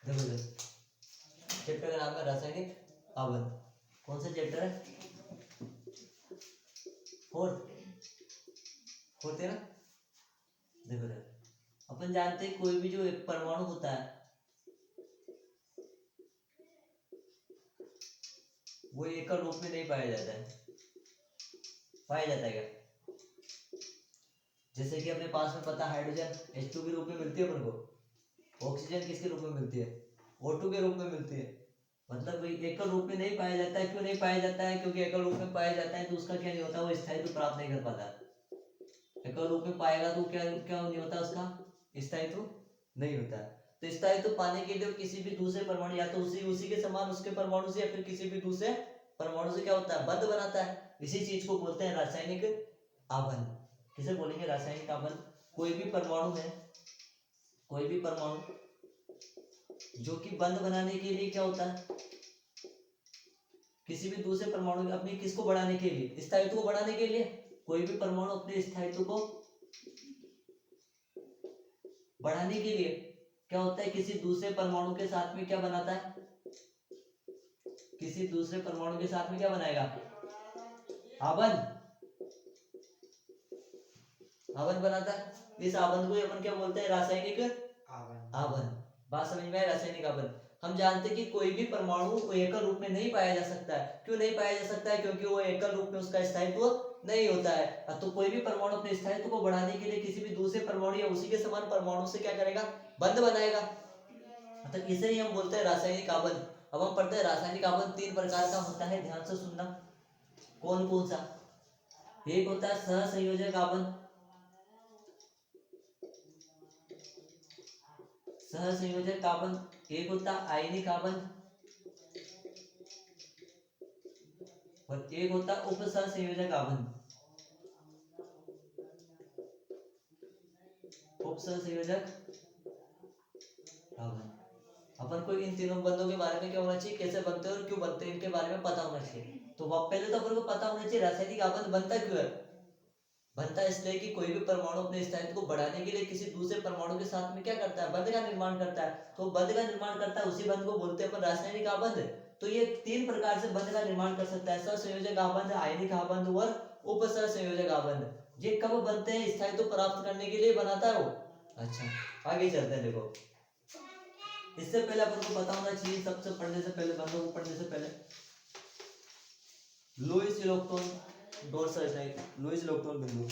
देखो चैप्टर का नाम है रासायनिक आबंध। कौन सा चैप्टर है? फोर्थ है ना। देखो अपन जानते हैं कोई भी जो एक परमाणु होता है वो एकल रूप में नहीं पाया जाता है। पाया जाता है क्या? जैसे कि अपने पास में पता हाइड्रोजन H2 के रूप में मिलती है अपन को, ऑक्सीजन किसके रूप में मिलती है? O2 के रूप में मिलती है। मतलब एकल रूप में नहीं पाया जाता है। क्यों नहीं पाया जाता है? क्योंकि एकल रूप में पाया जाता है तो उसका क्या नहीं होता, वो स्थायित्व प्राप्त नहीं कर पाता। एकल रूप में पाएगा तो क्या क्या नहीं होता, उसका स्थायित्व नहीं होता। तो स्थायित्व पाने के लिए किसी भी दूसरे परमाणु या तो उसी के समान उसके परमाणु से या फिर किसी भी दूसरे परमाणु से क्या होता है, बंध बनाता है। इसी चीज को बोलते हैं रासायनिक आबंध। किसे बोलेंगे? रासायनिक आबंध। कोई भी परमाणु है, कोई भी परमाणु जो कि बंध बनाने के लिए क्या होता है, किसी भी दूसरे परमाणु अपने किसको बढ़ाने के लिए, स्थायित्व को बढ़ाने के लिए, कोई भी परमाणु अपने स्थायित्व को बढ़ाने के लिए क्या होता है, किसी दूसरे परमाणु के साथ में क्या बनाता है, किसी दूसरे परमाणु के साथ में क्या बनाएगा, आबंध। आबंध बनाता है। इस आबंध को अपन क्या बोलते हैं? रासायनिक आबंध। बात समझ में आए? रासायनिक आबंध। हम जानते हैं कि कोई भी परमाणु एकल रूप में नहीं पाया जा सकता है। क्यों नहीं पाया जा सकता है? क्योंकि वो एकल रूप में उसका स्थायित्व नहीं होता है। तो कोई भी परमाणु अपने स्थायित्व को बढ़ाने के लिए किसी भी दूसरे परमाणु या उसी के समान परमाणु से क्या करेगा, बंध बनाएगा। तो इसे ही हम बोलते हैं रासायनिक आबंध। अब हम पढ़ते हैं रासायनिक आबंध 3 प्रकार का होता है, ध्यान से सुनना। कौन कौन सा? एक होता है सहसंयोजक आबंध, सहसंयोजक आबंध। एक होता है आयनिक आबंध और एक होता है उपसहसंयोजक आबंध। उपसहसंयोजक आबंध। अपन को इन तीनों बंधों के बारे में क्या होना चाहिए, कैसे बनते हैं और क्यों बनते हैं, इनके बारे में पता होना चाहिए। तो पहले तो अपन को पता होना चाहिए रासायनिक आबंध बनता क्यों है। बनता है इसलिए कि कोई भी परमाणु अपने स्थायित्व को बढ़ाने के लिए किसी दूसरे परमाणु के साथ में क्या करता है, बंध का निर्माण करता है। तो बंध का निर्माण करता है, उसी बंध को बोलते हैं अपन रासायनिक आबंध। तो ये 3 प्रकार से बंध का निर्माण कर सकता है, सहसंयोजक आबंध, आयनिक आबंध और उपसहसंयोजक आबंध। ये कब बनते हैं? स्थायित्व प्राप्त करने के लिए बनाता है वो। अच्छा आगे चलते हैं। देखो इससे पहले अपन को पता होना चाहिए, सबसे पढ़ने से पहले, बंधों को पढ़ने से पहले, लुईस इलेक्ट्रॉन डॉट संरचना, लुईस इलेक्ट्रॉन बिंदु।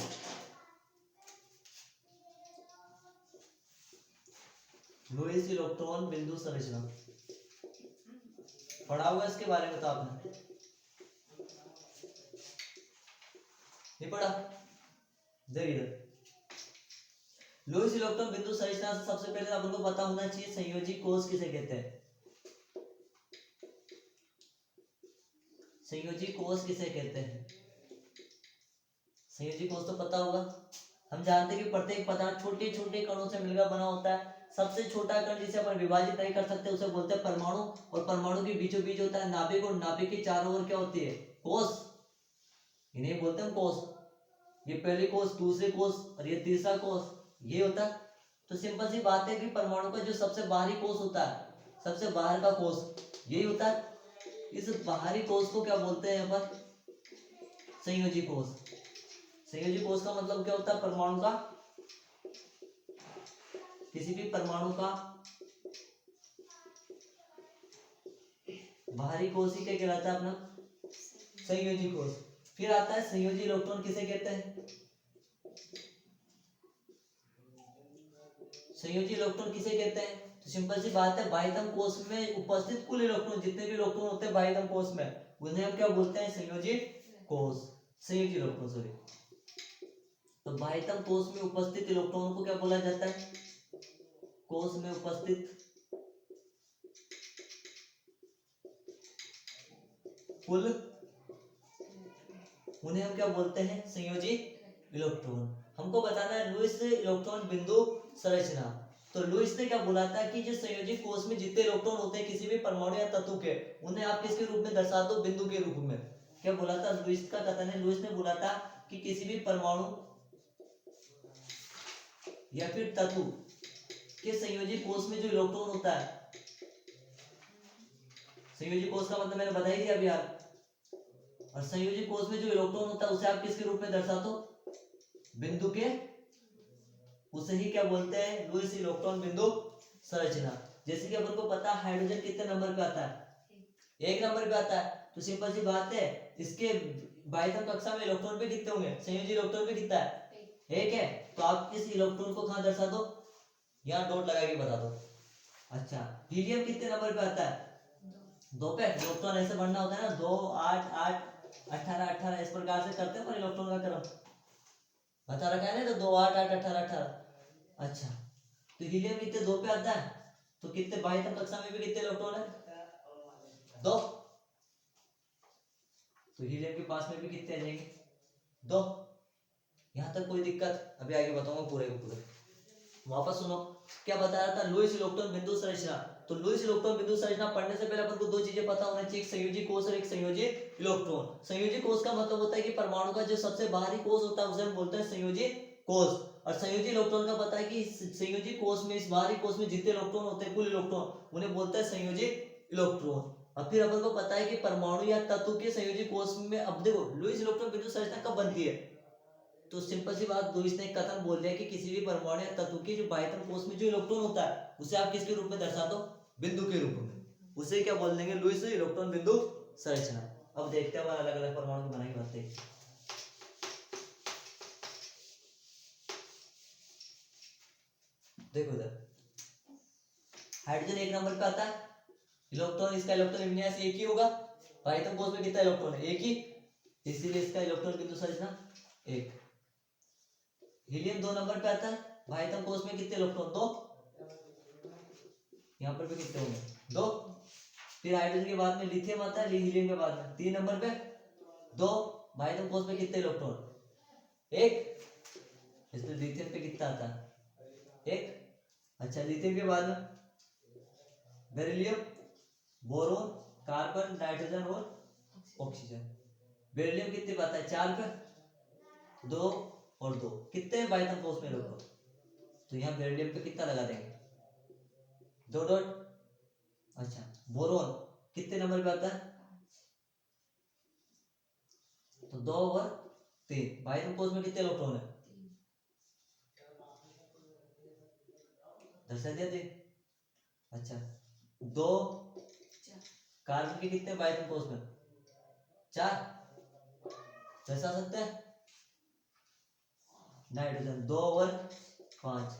लुईस इलेक्ट्रॉन बिंदु संरचना पढ़ा हुआ इसके बारे में तो आपने नहीं पढ़ा? देख इधर, लुईस इलेक्ट्रॉन बिंदु संरचना से सबसे पहले अपन को पता होना चाहिए संयोजी कोष किसे कहते हैं। संयोजी कोष किसे कहते हैं? संयोजी कोष तो पता होगा। हम जानते हैं कि प्रत्येक पदार्थ छोटे छोटे कणों से मिलकर बना होता है। सबसे छोटा कण जिसे अपन विभाजित नहीं कर सकते उसे बोलते हैं परमाणु। और परमाणु के बीचों बीच होता है नाभिक, और नाभिक के चारों ओर क्या होती है, कोष। इन्हें बोलते हैं कोष। ये पहले कोष, दूसरे कोष और ये तीसरा कोष, ये होता है। तो सिंपल सी बात है कि परमाणु का जो सबसे बाहरी कोष होता है, सबसे बाहर का कोष यही होता है। इस बाहरी कोष को क्या बोलते हैं अपन? संयोजी कोष। संयोजी कोष का मतलब क्या होता है? परमाणु का, किसी भी परमाणु का बाहरी कोष ही क्या कहलाता है अपना? संयोजी कोष। फिर आता है संयोजी इलेक्ट्रॉन किसे कहते हैं? संयोजी इलेक्ट्रॉन किसे कहते हैं? तो सिंपल सी बात है, बाह्यतम कोष में उपस्थित कुल इलेक्ट्रॉन, जितने भी इलेक्ट्रॉन होते हैं बाह्यतम कोष में, उन्हें हम क्या बोलते हैं? संयोजी कोष, संयोजी इलेक्ट्रॉन, सॉरी। तो बाह्यतम कोष में उपस्थित इलेक्ट्रॉन को क्या बोला जाता है? कोष में उपस्थित कुल, उन्हें हम क्या बोलते हैं? संयोजी इलेक्ट्रॉन। हमको बताना है लुईस इलेक्ट्रॉन बिंदु संरचना। तो लुईस ने क्या बोला था कि जो संयोजी कोष में जितने इलेक्ट्रॉन होते हैं किसी भी परमाणु या तत्व के, उन्हें आप किसके रूप में दर्शा दो? बिंदु के रूप में। क्या बोला था लुईस का कथन है? लुईस ने बोला था कि किसी भी परमाणु या फिर तत्व के संयोजी कोष में जो इलेक्ट्रॉन होता है संयोजी कोष का मतलब मैंने बता ही दिया अभी यार। और संयोजी कोष में जो इलेक्ट्रॉन होता है उसे आप किसके रूप में दर्शाते हो? बिंदु के, उसे ही क्या बोलते हैं? लुईस इलेक्ट्रॉन बिंदु संरचना। जैसे कि अपन को पता है हाइड्रोजन कितने नंबर पे आता है? 1 नंबर पे आता है। तो सिंपल सी बात है, इसके बाह्यतम कक्षा में इलेक्ट्रॉन पे कितने होंगे? संयोजी इलेक्ट्रॉन पे कितना है? 1 है। तो आप इस इलेक्ट्रॉन को कहाँ दर्शा दो? यहाँ डॉट लगा के बता दो। अच्छा, हीलियम कितने नंबर पे आता है? 2 पे। इलेक्ट्रॉन ऐसे बढ़ना होता है ना, 2 8 8 18 18 इस प्रकार से करते हैं पर इलेक्ट्रॉन का क्रम बता रखा है ना, तो 2 8 8 18 18। अच्छा, तो हीलियम कितने 2 पे आता है, तो कितने बाह्यतम कक्षा में भी कितने इलेक्ट्रॉन है? 2। तो हीलियम के पास में भी कितने आ जाएंगे? 2। यहां तक कोई दिक्कत? अभी आगे बताऊंगा पूरे को पूरे। वापस सुनो, क्या बता रहा था? लुईस इलेक्ट्रॉन बिंदु संरचना। तो लुईस इलेक्ट्रॉन बिंदु संरचना पढ़ने से पहले अपन को 2 चीजें पता होना चाहिए, एक संयोजी कोष और एक संयोजी इलेक्ट्रॉन। संयोजी कोष का मतलब होता है कि परमाणु का जो सबसे बाहरी कोष होता है उसे हम बोलते हैं संयोजी कोष। और संयोजी इलेक्ट्रॉन का पता है कि संयोजी कोष में, इस बाहरी कोष में जितने इलेक्ट्रॉन होते हैं, कुल इलेक्ट्रॉन, उन्हें बोलते हैं संयोजी इलेक्ट्रॉन। और फिर अपन को पता है कि परमाणु या तत्व के संयोजी कोष में, अब देखो लुईस इलेक्ट्रॉन बिंदु संरचना कब बनती है? तो सिंपल सी बात, लुईस ने कथन बोल दिया कि किसी भी परमाणु या तत्व के जो बाह्यतम कोष में जो इलेक्ट्रॉन होता है उसे आप किसके रूप में दर्शाते हो? बिंदु के रूप में। उसे क्या बोल देंगे? लुईस इलेक्ट्रॉन बिंदु संरचना। अब देखते हैं अलग अलग परमाणु की बनाई बातें। देखो इधर हाइड्रोजन 1 नंबर पे आता है। इलेक्ट्रॉन, इसका इलेक्ट्रॉन विन्यास एक ही होगा। बाह्यतम कोष में कितना इलेक्ट्रॉन है? एक ही, इसीलिए इसका इलेक्ट्रॉन बिंदु संरचना 1। हीलियम 2 नंबर पे आता है। बाह्यतम कोष में कितने इलेक्ट्रॉन? 2। यहाँ पर भी कितने होंगे? 2। फिर हाइड्रोजन के बाद में लिथियम आता है, हीलियम के बाद में 3 नंबर पे 2। बाह्यतम कोष में कितने इलेक्ट्रॉन? 1। इसमें लिथियम पे कितना आता है? 1। अच्छा, लिथियम के बाद में बेरिलियम, बोरोन, कार्बन, नाइट्रोजन और ऑक्सीजन। बेरिलियम कितने पे आता है? 4 पे। 2 और 2 कितने बाह्यतम कोष में इलेक्ट्रॉन? तो यहाँ बेरिलियम पे कितना लगा देंगे? 2 डॉट। अच्छा, बोरोन कितने नंबर पे आता है? तो 2 और 3। बाह्यतम कोष में कितने इलेक्ट्रॉन है? दर्शा दिया थे। अच्छा, 2। कार्बन के कितने बाह्यतम कोष में? 4। दर्शा सकते हैं। नाइट्रोजन 2 और 5।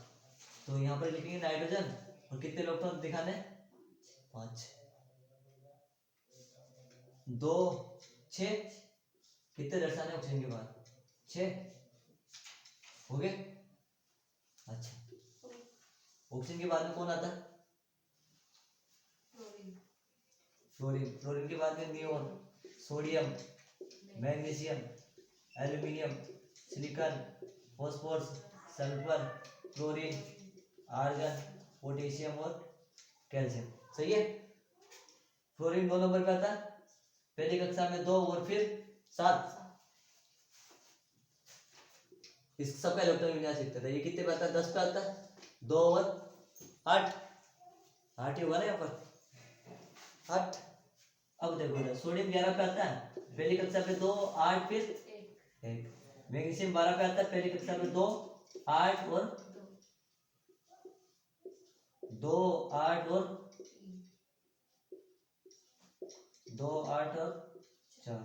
तो यहाँ पर लिखेंगे नाइट्रोजन, और कितने इलेक्ट्रॉन दिखाने? 5। 2 6 कितने दर्शाने ऑक्सीजन के बाद? 6 हो गए। अच्छा, ऑक्सीजन के बाद में कौन आता है? फ्लोरीन। फ्लोरीन के बाद में neon, sodium, magnesium, aluminium, silicon, phosphorus, sulphur, chlorine, argon, potassium और कैल्शियम। सही है। फ्लोरीन 2 नंबर पे आता है। पहली कक्षा में 2 और फिर 7। इस सबका इलेक्ट्रॉन विन्यास लिखते थे। ये कितने पे आता है? 10 पे आता है। 2 और 8 8 ही होगा ना यहाँ पर 8। अब देखो इधर सोडियम 11 पे आता है। पहली कक्षा पे 2 8 फिर 1। मैग्नीशियम 12 पे आता है। पहली कक्षा पे 2 8 और 2 8 और 2 8 और 4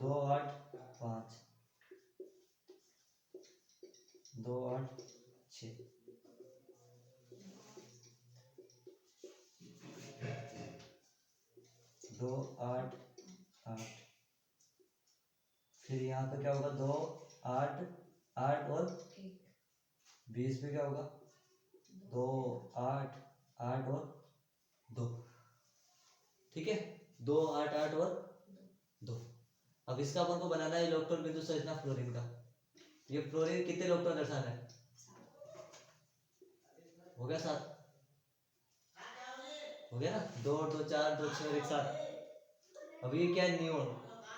2 8 5 2 8 6 2 8 8। फिर यहाँ पे क्या होगा? 2 8 8 और 20 पे क्या होगा? 2 8 8 और 2। ठीक है, 2 8 8 और 2। अब इसका अपन को बनाना है इलेक्ट्रॉन बिंदु संरचना फ्लोरीन का। ये फ्लोरीन कितने इलेक्ट्रॉन दर्शाना है? हो गया 7। हो गया ना? 2 2 4 2 6 और 1 7। अब ये क्या है? नियोन।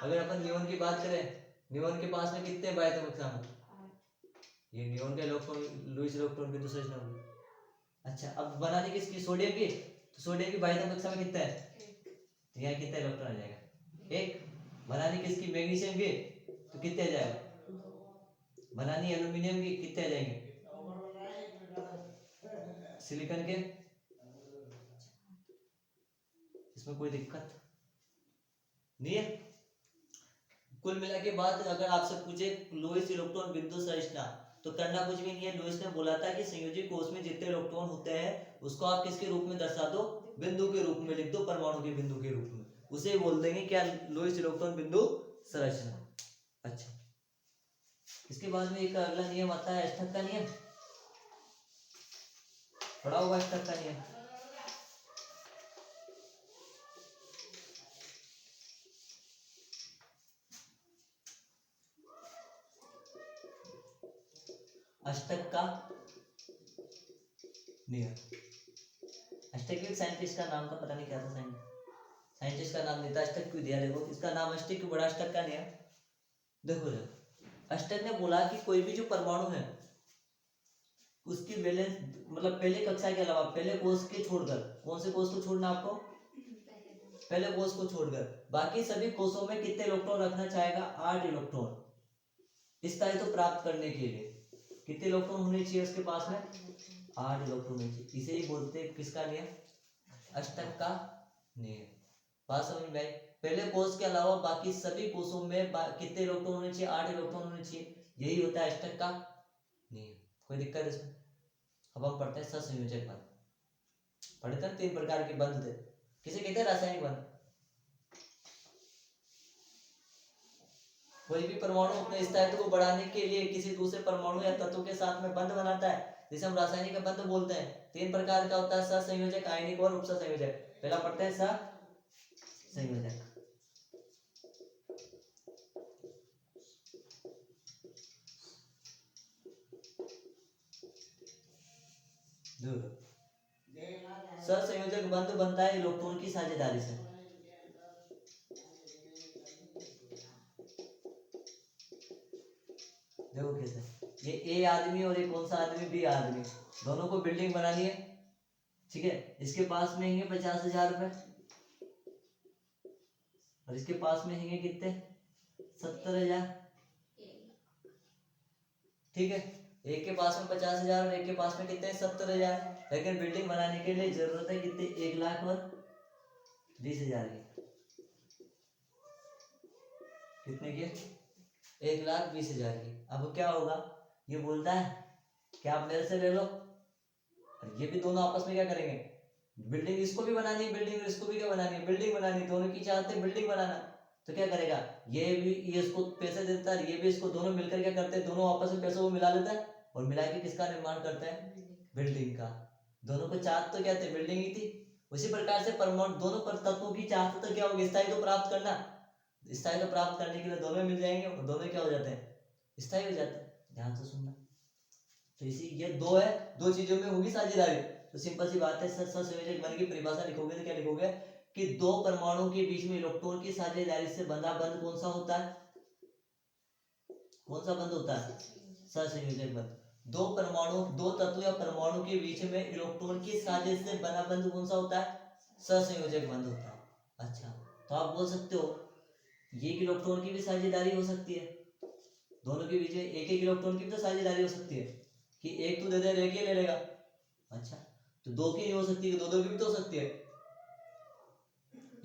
अगर अपन नियोन की बात करें, नियोन के पास में कितने बाह्यतम कक्षा में? ये नियोन का इलेक्ट्रॉन, लुईस इलेक्ट्रॉन बिंदु संरचना होगी। अच्छा, अब बनानी किसकी? सोडियम की। तो सोडियम की बाह्यतम कक्षा में कितना है, तो यहाँ कितना इलेक्ट्रॉन आ जाएगा, एक। बनानी किसकी, मैग्नीशियम की, तो कितने आ जाएगा, बनानी एल्यूमिनियम की, कितने आ जाएंगे, सिलिकॉन के। इसमें कोई दिक्कत नहीं है। कुल मिला के बात अगर आपसे पूछे लोएस्ट इलेक्ट्रॉन बिंदु संरचना, तो करना कुछ भी नहीं है। लुईस ने बोला था कि संयोजी कोष में जितने इलेक्ट्रॉन होते हैं उसको आप किसके रूप में दर्शा दो, बिंदु के रूप में लिख दो, परमाणु के बिंदु के रूप में, उसे बोल देंगे क्या, लोएस्ट इलेक्ट्रॉन बिंदु संरचना। अच्छा, इसके बाद में एक अगला नियम आता है अष्टक का नियम, पढ़ा होगा अष्टक का नियम। अष्टक का नियम, अष्टक एक साइंटिस्ट का नाम था, पता नहीं क्या था, साइंटिस्ट का नाम नहीं था, अष्टक क्यों दिया, देखो इसका नाम अष्टक क्यों बड़ा, अष्टक का नियम। देखो अष्टक ने बोला कि कोई भी जो परमाणु है उसकी वैलेंस मतलब पहले कक्षा के अलावा पहले कोष के छोड़कर, कौन से कोष को छोड़ना आपको, पहले कोष को छोड़कर बाकी सभी कोषों में कितने इलेक्ट्रॉन रखना चाहेगा, 8 इलेक्ट्रॉन। इस स्थायित्व प्राप्त करने के लिए कितने इलेक्ट्रॉन होने चाहिए उसके पास में, 8 इलेक्ट्रॉन होने चाहिए। इसे ही बोलते हैं किसका नियम, अष्टक का नियम। बात समझ में आई। पहले कोष के अलावा बाकी सभी कोषों में कितने इलेक्ट्रॉन होने चाहिए, 8 इलेक्ट्रॉन होने चाहिए, यही होता है अष्टक का नियम। कोई दिक्कत इसमें। अब हम पढ़ते हैं सहसंयोजक बंध। पढ़ते हैं 3 प्रकार के बंध थे, किसे कहते हैं, रासायनिक बंध। कोई भी परमाणु अपने स्थायित्व को बढ़ाने के लिए किसी दूसरे परमाणु या तत्व के साथ में बंध बनाता है, जिसे हम रासायनिक बंध बोलते हैं। 3 प्रकार का होता है, सहसंयोजक, आयनिक और उपसहसंयोजक। पहला पढ़ते हैं सहसंयोजक। सहसंयोजक बंध बनता है इलेक्ट्रॉन की साझेदारी से। देखो कैसे, ये ए आदमी और ये कौन सा आदमी, बी आदमी, दोनों को बिल्डिंग बनानी है, ठीक है। इसके पास में होंगे 50,000 रुपए और इसके पास में होंगे कितने, 70,000, ठीक है। एक के पास में 50,000 और एक के पास में कितने, 70,000। लेकिन बिल्डिंग बनाने के लिए जरूरत है कितने, 1,00,000 और 20,000 की। कितने की, 1,20,000 की। अब क्या होगा, ये बोलता है कि आप मेरे से ले लो, और ये भी दोनों आपस में क्या करेंगे, बिल्डिंग इसको भी बनानी है, बिल्डिंग इसको भी क्या बनानी है, बिल्डिंग बनानी है, दोनों की चाहते हैं बिल्डिंग बनाना। तो क्या करेगा, ये भी ये इसको पैसे देता है, ये भी इसको, दोनों मिलकर क्या करते हैं, दोनों आपस में पैसों को मिला लेता है और मिला के किसका निर्माण करता है, बिल्डिंग का। दोनों को चाहत तो क्या थे, बिल्डिंग ही थी। उसी प्रकार से परमाणु दोनों पर तत्वों की चाहत तो क्या होगी, स्थायित्व तो प्राप्त करना। स्थायित्व तो प्राप्त करने के लिए दोनों मिल जाएंगे और दोनों क्या हो जाते हैं, स्थायी हो जाते हैं। ध्यान से सुनना। तो इसी ये दो है, दो चीजों में होगी साझेदारी। तो सिंपल सी बात है, सहसंयोजक बंध की परिभाषा लिखोगे तो क्या लिखोगे कि दो परमाणु के बीच में इलेक्ट्रॉन की साझेदारी से बंधा बंध कौन सा होता है, कौन सा बंध होता है, सहसंयोजक बंध। दो परमाणु, दो तत्व या परमाणु के बीच में इलेक्ट्रॉन की साझेदारी से बना बंध कौन सा होता है, सहसंयोजक बंध होता है। अच्छा, तो आप बोल सकते हो ये इलेक्ट्रॉन की भी साझेदारी हो सकती है, दोनों के बीच में एक एक इलेक्ट्रॉन की भी तो साझेदारी हो सकती है कि एक तो दे दे, एक ही ले लेगा। अच्छा, तो दो की नहीं हो सकती, दो दो की भी तो हो सकती है।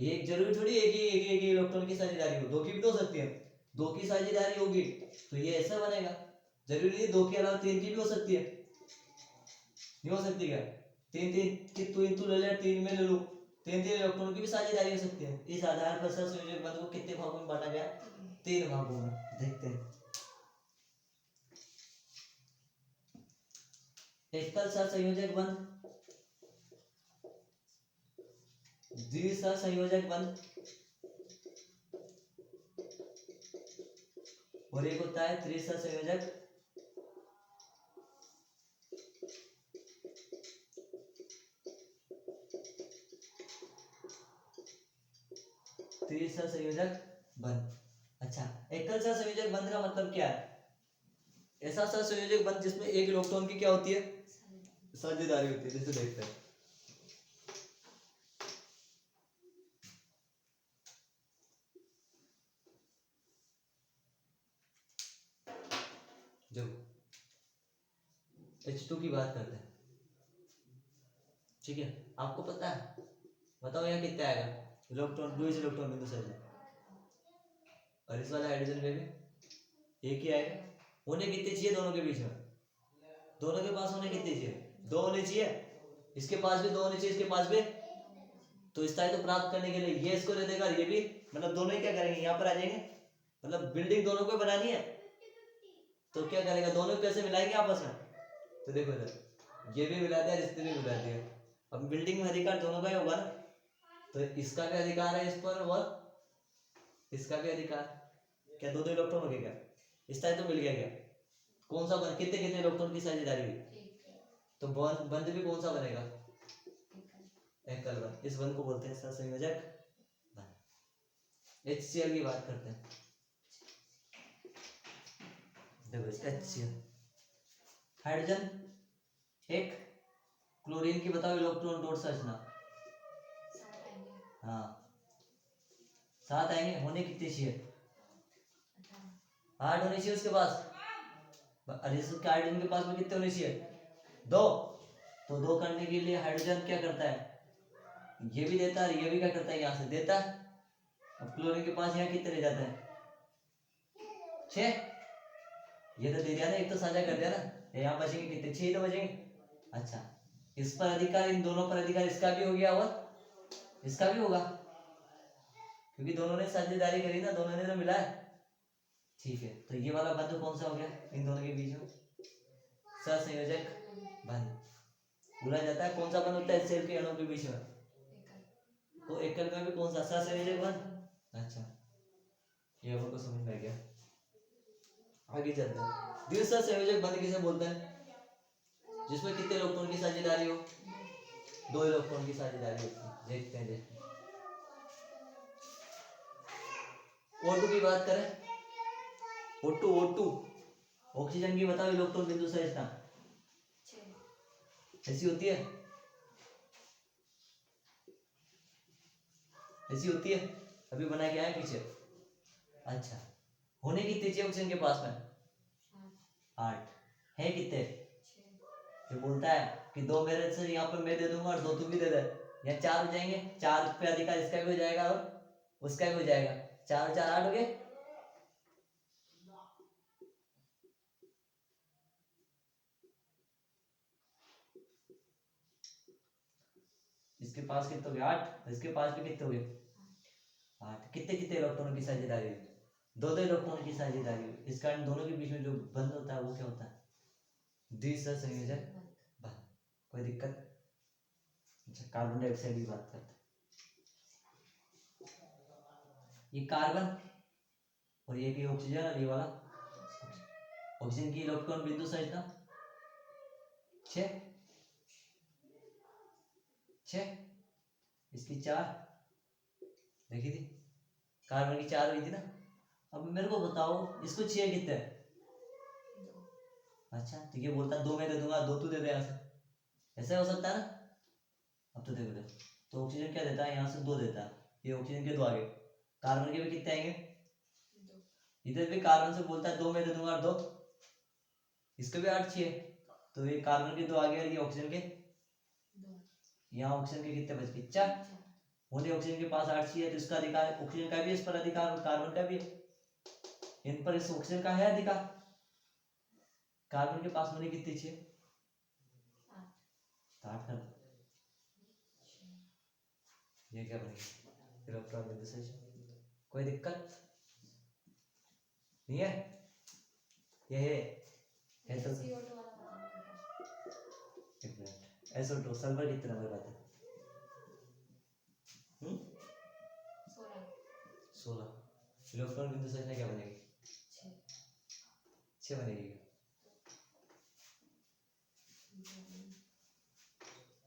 एक जरूरी थोड़ी एक ही इलेक्ट्रॉन की साझेदारी हो, दो की भी तो हो सकती है। दो की साझेदारी होगी तो ये ऐसा बनेगा, जरूरी नहीं दो के अलावा 3 की भी हो सकती है, नहीं हो सकती क्या, 3 की तू ले ले, 3 में ले लूं, 3 इलेक्ट्रॉन की भी साझेदारी हो सकती है। इस आधार पर सहसंयोजक बंध को कितने भागों में बांटा गया, 3 भागों में। देखते हैं, एकल सहसंयोजक बंध, द्विसहसंयोजक बंध और एक होता है त्रिसहसंयोजक। त्रिसहसंयोजक बंध। अच्छा, एकल सहसंयोजक बंध का मतलब क्या है, ऐसा सहसंयोजक बंध जिसमें एक इलेक्ट्रॉन की क्या होती है, साझेदारी होती है। जैसे देखते हैं, देखो H2 की बात करते हैं, ठीक है। आपको पता है, बताओ यहाँ कितना आएगा इलेक्ट्रॉन, लुईस इलेक्ट्रॉन बिंदु साइज में, और इस वाले हाइड्रोजन में भी एक ही आएगा। होने कितने चाहिए दोनों के बीच में, दोनों के पास होने कितने चाहिए, दो होने चाहिए, इसके पास भी दो होने चाहिए, इसके पास भी। तो स्थायित्व प्राप्त करने के लिए ये इसको दे देगा, ये भी, मतलब दोनों ही क्या करेंगे, यहाँ पर आ जाएंगे, मतलब बिल्डिंग दोनों को बनानी है, तो क्या करेगा, दोनों कैसे मिलाएंगे आपस में। तो देखो इधर ये भी मिला दिया, इसने भी मिला दिया, अब बिल्डिंग में अधिकार दोनों का ही होगा ना, तो इसका भी अधिकार है इस पर और इसका भी अधिकार। क्या दो दो इलेक्ट्रॉन हो गए, क्या स्थायित्व मिल गया, क्या कौन सा बन, कितने कितने इलेक्ट्रॉन की साझेदारी हुई, तो बंध भी कौन सा बनेगा, एकल बंध। इस बंध को बोलते हैं सहसंयोजक बंध। HCl की बात करते हैं, देखो HCl हाइड्रोजन एक, क्लोरीन की बताओ इलेक्ट्रॉन डॉट संरचना, हाँ 7 आएंगे, होने कितने चाहिए, 8 होने चाहिए उसके पास, अरे इसके हाइड्रोजन के पास में कितने होने चाहिए, 2। तो 2 करने के लिए हाइड्रोजन क्या करता है, ये भी देता है, ये भी क्या करता है, यहाँ से देता है। अब क्लोरीन के पास यहाँ कितने रह जाते हैं, 6, ये तो दे दिया ना, एक तो साझा कर दिया ना, यहाँ बचेंगे कितने, 6 तो बचेंगे। अच्छा, इस पर अधिकार, इन दोनों पर अधिकार इसका भी हो गया और इसका भी होगा, क्योंकि दोनों ने साझेदारी करी ना, दोनों ने तो मिला है, ठीक है। तो ये वाला बंध कौन सा हो गया, इन दोनों के बीच में सहसंयोजक बंध बोला जाता है। कौन सा बंध होता है सेल के अणुओं के बीच में, तो एकल में भी कौन सा, सहसंयोजक बंध। अच्छा, ये आपको समझ में आ गया, आगे चलते हैं। द्विसहसंयोजक बंध किसे बोलते हैं, जिसमें कितने इलेक्ट्रॉन की साझेदारी हो, 2 इलेक्ट्रॉन की साझेदारी होती है। देखते हैं देखते हैं। O2 की बात करें, O2 ऑक्सीजन की बताओ इलेक्ट्रॉन बिंदु संरचना, ऐसी होती है, ऐसी होती है, अभी बना के आया पीछे। अच्छा, होने कितने चाहिए ऑक्सीजन के पास में, 8 है, कितने, ये बोलता है कि 2 मेरे से यहाँ पर मैं दे दूंगा और 2 तू भी दे दे, यहाँ 4 हो जाएंगे, 4 पे अधिकार इसका भी हो जाएगा और उसका भी हो जाएगा, 4 4 8 हो गए। इसके पास कितने हो गए, 8, इसके पास भी कितने हो गए, 8। कितने कितने इलेक्ट्रॉनों की साझेदारी हुई, 2 इलेक्ट्रॉन की साझेदारी हुई। इस कारण दोनों के बीच में जो बंध होता है वो क्या होता है, द्विसहसंयोजक बंध। कोई दिक्कत। अच्छा, कार्बन डाइऑक्साइड की बात करते हैं, ये कार्बन और ये की ऑक्सीजन और ये वाला ऑक्सीजन की इलेक्ट्रॉन बिंदु संरचना 6, इसकी 4 देखी थी, कार्बन की 4 हुई थी ना। अब मेरे को बताओ इसको 6 कितने, अच्छा तो ये बोलता है 2 मैं दे दूंगा, 2 तू दे दे, यहाँ से ऐसा हो सकता है ना। अब तो देखो देखो, तो ऑक्सीजन क्या देता है, यहाँ से 2 देता है, ये ऑक्सीजन के 2 आगे, कार्बन के भी कितने आएंगे, इधर भी कार्बन से बोलता है 2 मैं दे दूंगा और 2, इसके भी 8 चाहिए, तो ये कार्बन के 2 आगे और ये ऑक्सीजन के, यहाँ ऑक्सीजन के कितने बच गए, 4। होने ऑक्सीजन के पास 8 चाहिए, तो इसका अधिकार, ऑक्सीजन का भी इस पर अधिकार और कार्बन का भी, इन पर इस ऑक्सीजन का है अधिकार। कार्बन के पास होने कितनी चाहिए, 8 कर दो, ये क्या बनेगा, इलेक्ट्रॉन बिंदु संरचना। कोई दिक्कत नहीं है, ये है तो एक मिनट, SO2 सल्फर कितने नंबर बात है, 16। इलेक्ट्रॉन बिंदु संरचना क्या बनेगी, 6 बनेगी।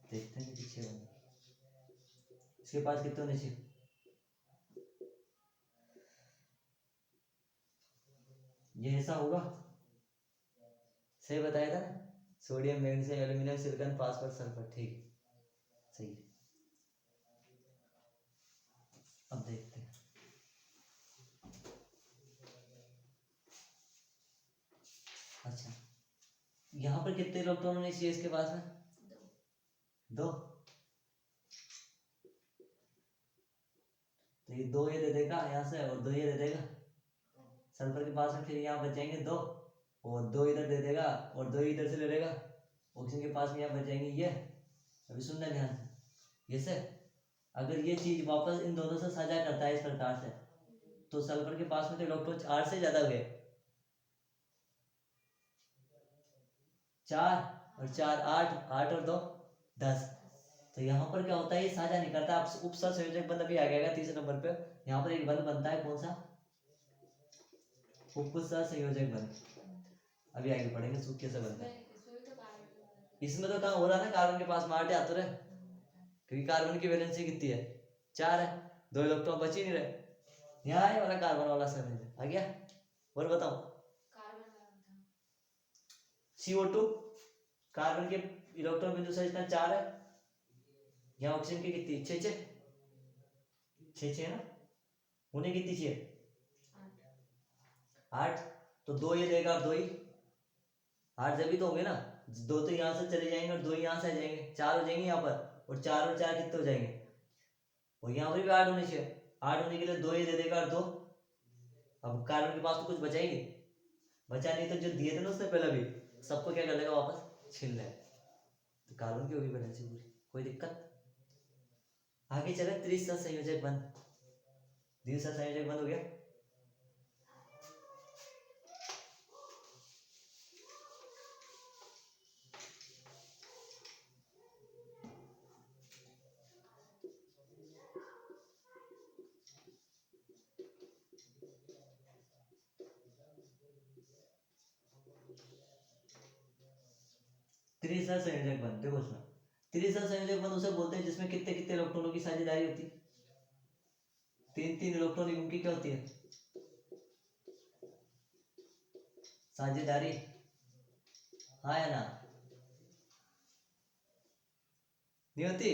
देखते हैं कि 6 बने, इसके पास कितने होने चाहिए, ये ऐसा होगा, सही बताया था ना, sodium magnesium aluminium silicon phosphorus sulphur, ठीक सही है। अब देखते हैं, अच्छा यहाँ पर कितने इलेक्ट्रॉन होने चाहिए इसके पास में? दो। तो ये दो ये दे देगा यहाँ से और दो ये दे देगा। सल्फर के पास में फिर यहाँ बच जाएंगे दो, और दो इधर दे देगा और दो इधर से ले लेगा। ऑक्सीजन के पास में यहाँ बच जाएंगे ये। अभी सुनना ध्यान से, ये से अगर ये चीज वापस इन दोनों से साझा करता है इस प्रकार से, तो सल्फर के पास में तो इलेक्ट्रॉन 8 से ज्यादा गए, 4 और 4 8, 8 और 2 10। तो यहाँ पर क्या होता है, ये साझा नहीं करता। आप उपसर संयोजक बंध अभी आ गया तीसरे नंबर पे। यहाँ पर एक बंध बनता है, कौन सा? उपसर संयोजक बंध। अभी आगे पढ़ेंगे सुख कैसे बनता है। इसमें तो कहाँ हो रहा है ना, कार्बन के पास में 8 आते रहे, क्योंकि कार्बन की वैलेंसी कितनी है? 4 है, 2 इलेक्ट्रॉन बच ही नहीं रहे। यहाँ है वाला कार्बन वाला संयोजक आ गया। और बताओ CO2 कार्बन के इलेक्ट्रॉन बिंदु से इतना 4 है, यहाँ ऑक्सीजन की कितनी? 6 है ना, उन्हें कितनी चाहिए? 8। तो 2 ये देगा और 2 ही, 8 जब भी तो होंगे ना, 2 तो यहाँ से चले जाएंगे और 2 यहाँ से आ जाएंगे, 4 हो जाएंगे यहाँ पर, और 4 और 4 कितने हो जाएंगे? और यहाँ पर भी 8 होने चाहिए। 8 होने के लिए 2 ये दे देगा और 2। अब कार्बन के पास तो कुछ बचा ही नहीं, बचा नहीं, तो जो दिए थे ना उसने पहले भी, सबको क्या कर लेगा? वापस छीन ले। तो कार्बन की होगी वैलेंसी पूरी, कोई दिक्कत। आगे चले, त्रिसर संयोजक बंध। द्विसर संयोजक बंध हो गया। त्रिसर संयोजक बंध देखो उसमें, त्रिसर संयोजक बंध उसे बोलते हैं जिसमें कितने कितने इलेक्ट्रॉनों की साझेदारी होती है? 3 इलेक्ट्रॉन उनकी क्या होती है? साझेदारी, हाँ या ना? नहीं होती?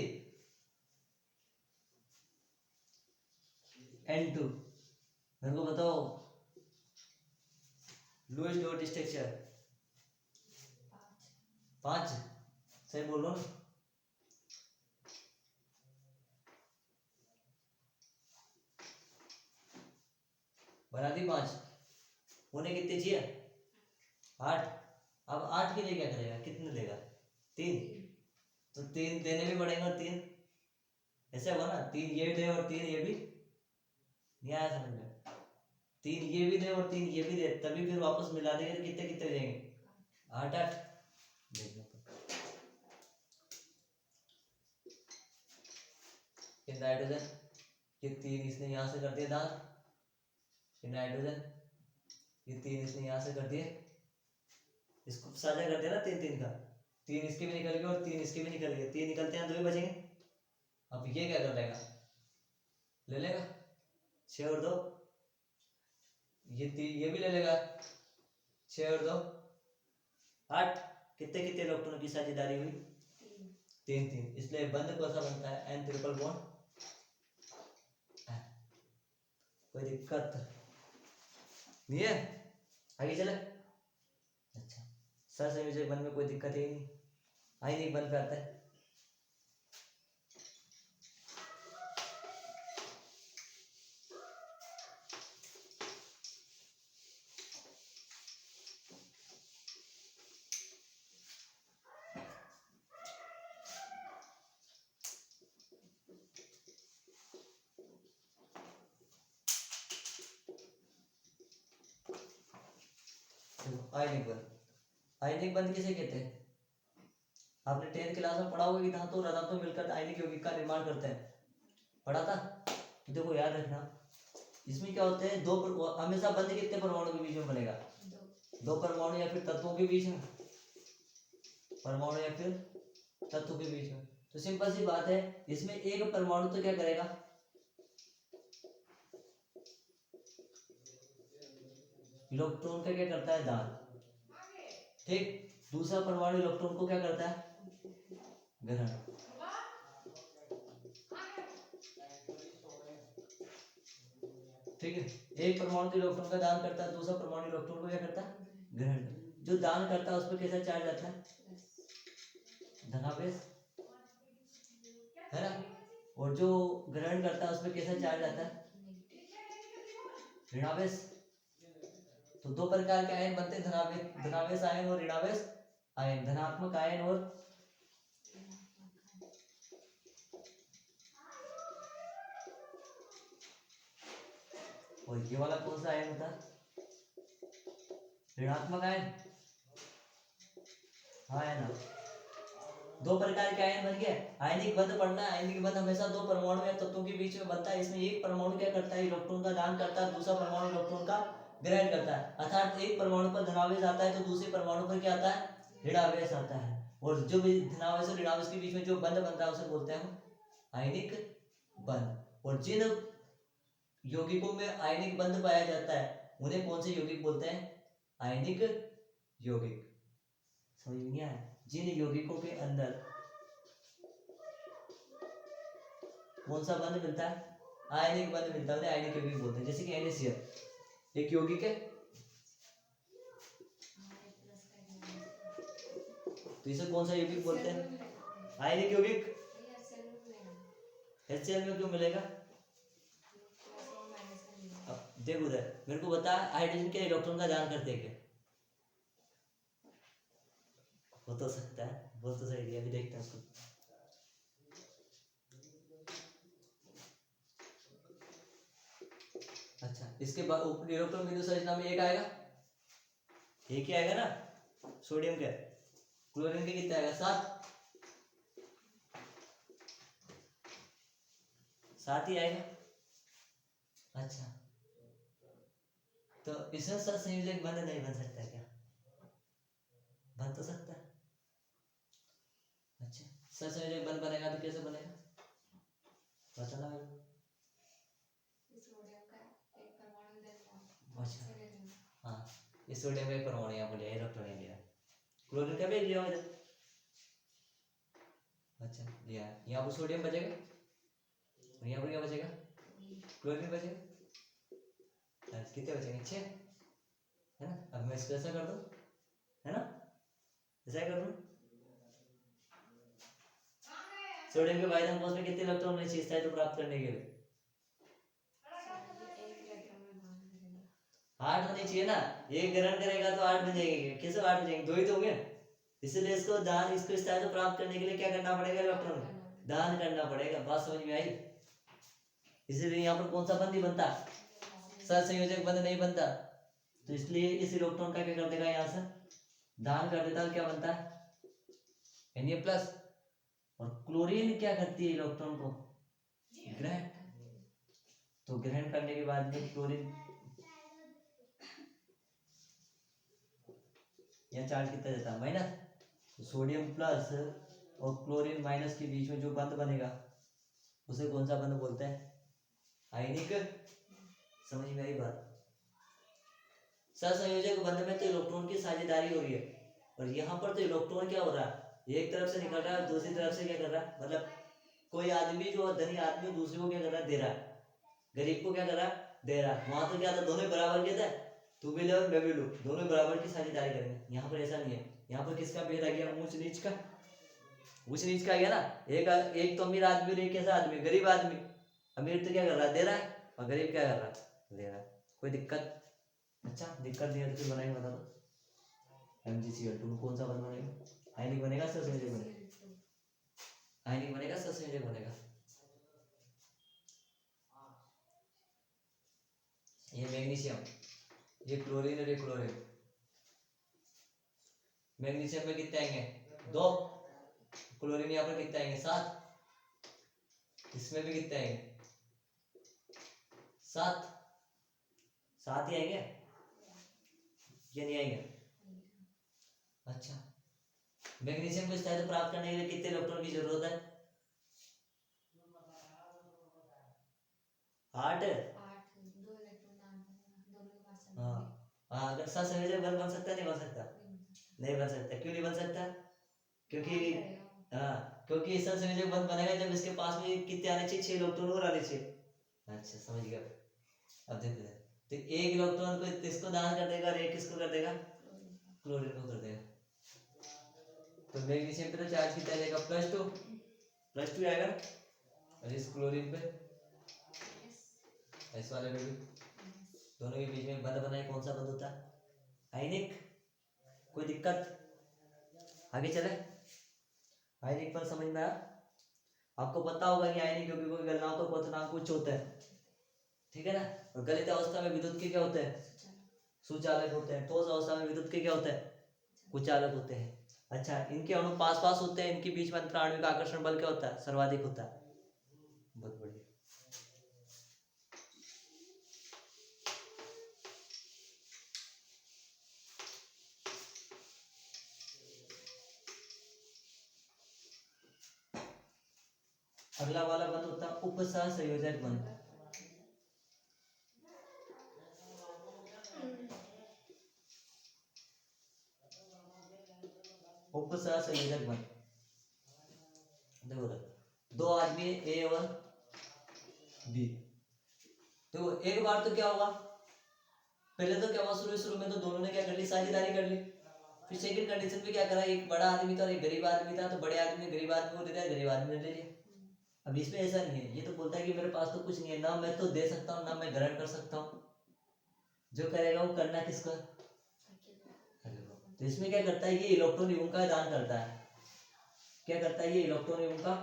N2 मेरे को बताओ, लुईस डॉट स्ट्रक्चर 5, सही बोलो ना? बना दी 5, उन्हें कितने चाहिए? 8। अब 8 के लिए क्या करेगा? कितने देगा? 3। तो 3 देने भी पड़ेगा और 3 ऐसे होगा ना, 3 ये दे और 3 ये भी, नहीं आया समझ में? 3 ये भी दे और 3 ये भी दे, तभी फिर वापस मिला देंगे तो कितने कितने देंगे? 8 8। देखना ये नाइट्रोजन, ये 3 इसने यहाँ से कर दिया दान, ये नाइट्रोजन, ये 3 इसने यहाँ से कर दिए, इसको साझा कर दिया ना 3 का, 3 इसके भी निकल गए और 3 इसके भी निकल गए, 3 निकलते हैं 2 ही बचेंगे। अब ये क्या कर लेगा? ले लेगा 6 और 2, ये 3 ये भी ले लेगा, 6 और 2 8। कितने कितने इलेक्ट्रॉनों की साझेदारी हुई? 3 इसलिए बंध कौन सा बनता है? N triple bond. कोई दिक्कत नहीं है? आगे चले। अच्छा, सहसंयोजक बंध में कोई दिक्कत ही नहीं, आयनिक बंध पे आता है। आयनिक बंध, आयनिक बंध किसे कहते हैं? आपने 10th क्लास में पढ़ा होगा कि धातु और अधातु मिलकर आयनिक यौगिक का निर्माण करते हैं, पढ़ा था? देखो याद रखना, इसमें क्या होते हैं, हमेशा बंध कितने परमाणु के बीच में बनेगा? 2 परमाणु या फिर तत्वों के बीच में, परमाणु या फिर तत्व के बीच में। तो सिंपल सी बात है, इसमें एक परमाणु तो क्या करेगा? इलेक्ट्रॉन का क्या करता है? दान। ठीक, दूसरा परमाणु इलेक्ट्रॉन को क्या करता है? ग्रहण। ठीक है, एक परमाणु तो इलेक्ट्रॉन का दान करता है, दूसरा परमाणु इलेक्ट्रॉन को क्या करता है? ग्रहण। जो दान करता है उस पर कैसा चार्ज आता है? धनावेश, है ना। और जो ग्रहण करता है उस पर कैसा चार्ज आता है? ऋणावेश। तो दो प्रकार के आयन बनते हैं, धनावेश आयन और ऋणावेश आयन। धनात्मक आयन और ये वाला कौन सा आयन होता है? ऋणात्मक आयन। हाँ है ना। दो प्रकार के आयन बन गए। आयनिक बंध पढ़ना है। आयनिक बंध हमेशा दो परमाणु या तत्वों के बीच में बनता है। इसमें एक परमाणु क्या करता है? इलेक्ट्रॉन का दान करता है, दूसरा परमाणु इलेक्ट्रॉन का ग्रहण करता है। अर्थात एक परमाणु पर धनावेश आता है तो दूसरे परमाणु पर क्या आता है? ऋणावेश आता है। और जो भी धनावेश और ऋणावेश के बीच में जो बंध बनता है उसे बोलते हैं हम आयनिक बंध। और जिन यौगिकों में आयनिक बंध पाया जाता है उन्हें कौन से यौगिक बोलते हैं? आयनिक यौगिक। समझ में आया? जिन यौगिकों के अंदर कौन सा बंध मिलता है? आयनिक बंध मिलता है, उन्हें आयनिक यौगिक बोलते हैं। जैसे कि NaCl एक यौगिक है, तो इसे कौन सा यौगिक बोलते हैं? आयनिक यौगिक। HCl में क्यों मिलेगा? अब देख उधर, मेरे को बता, हाइड्रोजन के इलेक्ट्रॉन का दान करते हैं क्या? हो तो सकता है, बोल तो सही दिया। अभी देखते हैं उसको। अच्छा, इसके बाद इलेक्ट्रॉन बिंदु संरचना में एक आएगा, एक ही आएगा ना। सोडियम के, क्लोरीन के कितना आएगा? 7 ही आएगा। अच्छा, तो इसमें सहसंयोजक बंध नहीं बन सकता क्या? बन तो सकता है। अच्छा, सहसंयोजक बंध बनेगा तो कैसे बनेगा? बताना मेरे को। अच्छा, हाँ, ये सोडियम का एक परमाणु यहाँ पर लिया, इलेक्ट्रॉन लिया। क्लोरीन का भी लिया हो जाए। अच्छा, लिया। यहाँ पर सोडियम बचेगा और यहाँ पर क्या बचेगा? क्लोरीन बचेगा। कितने बचेंगे? 6, है ना। अब मैं इसको ऐसा कर दूं, है ना, ऐसा कर दूं। सोडियम के बाइथम में कितने इलेक्ट्रॉन होने चाहिए स्थायित्व प्राप्त करने के लिए? 8 होने चाहिए ना। एक ग्रहण करेगा तो 8 बन जाएंगे। कैसे 8 बन जाएंगे? 2 ही तो होंगे। इसलिए इसको दान, इसको स्थायित्व प्राप्त करने के लिए क्या करना पड़ेगा? इलेक्ट्रॉन दान करना पड़ेगा। बात समझ में आई? इसीलिए यहाँ पर कौन सा बंध नहीं बनता? सहसंयोजक बंध नहीं बनता। तो इसलिए इस इलेक्ट्रॉन का क्या कर देगा? यहाँ से दान कर देता है। क्या बनता है? Na+। और क्लोरीन क्या करती है? इलेक्ट्रॉन को ग्रहण। तो ग्रहण करने के बाद में क्लोरीन, यह चार्ज कितना देता है? माइनस। तो सोडियम प्लस और क्लोरीन माइनस के बीच में जो बंध बनेगा उसे कौन सा बंध बोलते हैं? आयनिक। समझ में आई बात? सहसंयोजक बंध में तो इलेक्ट्रॉन की साझेदारी हो रही है, और यहाँ पर तो इलेक्ट्रॉन क्या हो रहा है? एक तरफ से निकल रहा है, दूसरी तरफ से क्या कर रहा है? मतलब कोई आदमी जो धनी आदमी दूसरे को क्या कर रहा है? दे रहा है। गरीब को क्या कर रहा है? दे रहा है। वहां तो क्या था? दोनों बराबर के थे, तू भी ले और मैं भी लूं, दोनों बराबर की साझेदारी करेंगे। यहाँ पर ऐसा नहीं है। यहाँ पर किसका भेद आ गया? ऊंच नीच का। ऊंच नीच का आ गया ना। एक तो अमीर आदमी और एक कैसा आदमी? गरीब आदमी। अमीर तो क्या कर रहा है? दे रहा है। और गरीब क्या कर रहा है? ले रहा है। कोई दिक्कत? अच्छा, दिक्कत नहीं है तो फिर बनाएंगे, बता दो। MgCl2 में कौन सा बंध बनेगा? आयनिक बनेगा, सहसंयोजक बनेगा? आयनिक बनेगा, सहसंयोजक बनेगा? ये मैग्नीशियम, ये क्लोरीन और ये क्लोरीन। मैग्नीशियम में कितने आएंगे? 2। क्लोरीन यहाँ पर कितने आएंगे? 7। इसमें भी कितने आएंगे? 7। 7 ही आएंगे, ये नहीं आएंगे? अच्छा, मैग्नीशियम को स्थायित्व प्राप्त करने के लिए कितने इलेक्ट्रॉन की जरूरत है? 8। हाँ, अगर सहसंयोजक बंध बन सकता है? नहीं बन सकता? नहीं बन सकता। क्यों नहीं बन सकता? क्योंकि क्योंकि सहसंयोजक बंध बनेगा जब इसके पास में कितने आने चाहिए? 6 इलेक्ट्रॉन और आने चाहिए। अच्छा, समझ गया। अब देखते हैं, तो एक इलेक्ट्रॉन को इसको दान कर देगा और एक किसको कर देगा? क्लोरीन को कर देगा। तो मैग्नीशियम पे तो चार्ज कितना जाएगा, +2 आएगा। और इस क्लोरीन पे इस वाले पे भी, दोनों के बीच में बंध बनाए, कौन सा बंध होता है, आयनिक। कोई दिक्कत, आगे चले। आयनिक पर समझ में आया। आपको पता होगा कि आयनिक यौगिक कोई गलनांक और क्वथनांक उच्च होता है, ठीक है ना। और गलित अवस्था में विद्युत के क्या होते हैं, सुचालक होते हैं। ठोस अवस्था में विद्युत के क्या होते हैं, कुचालक होते हैं। अच्छा, इनके अणु पास पास होते हैं, इनके बीच में अंतराण्विक आकर्षण बल क्या होता है, सर्वाधिक होता है। बहुत बढ़िया। अगला वाला बंध होता है उपसहसंयोजक बंध। उपसहसंयोजक बंध, देखो दो आदमी ए और बी। तो एक बार तो क्या हुआ, पहले तो क्या हुआ, शुरू में तो दोनों ने क्या कर ली, साझेदारी कर ली। फिर सेकंड कंडीशन पे क्या करा, एक बड़ा आदमी था और एक गरीब आदमी था, तो बड़े आदमी ने गरीब आदमी को दे दिया, गरीब आदमी ने ले लिया। अब इसमें ऐसा नहीं है, ये तो बोलता है कि मेरे पास तो कुछ नहीं है, ना मैं तो दे सकता हूँ ना मैं ग्रहण कर सकता हूँ। जो करेगा वो करना किसका, तो इसमें क्या करता है, ये इलेक्ट्रॉन युग्म का दान करता है। क्या करता है ये इलेक्ट्रॉन युग्म का,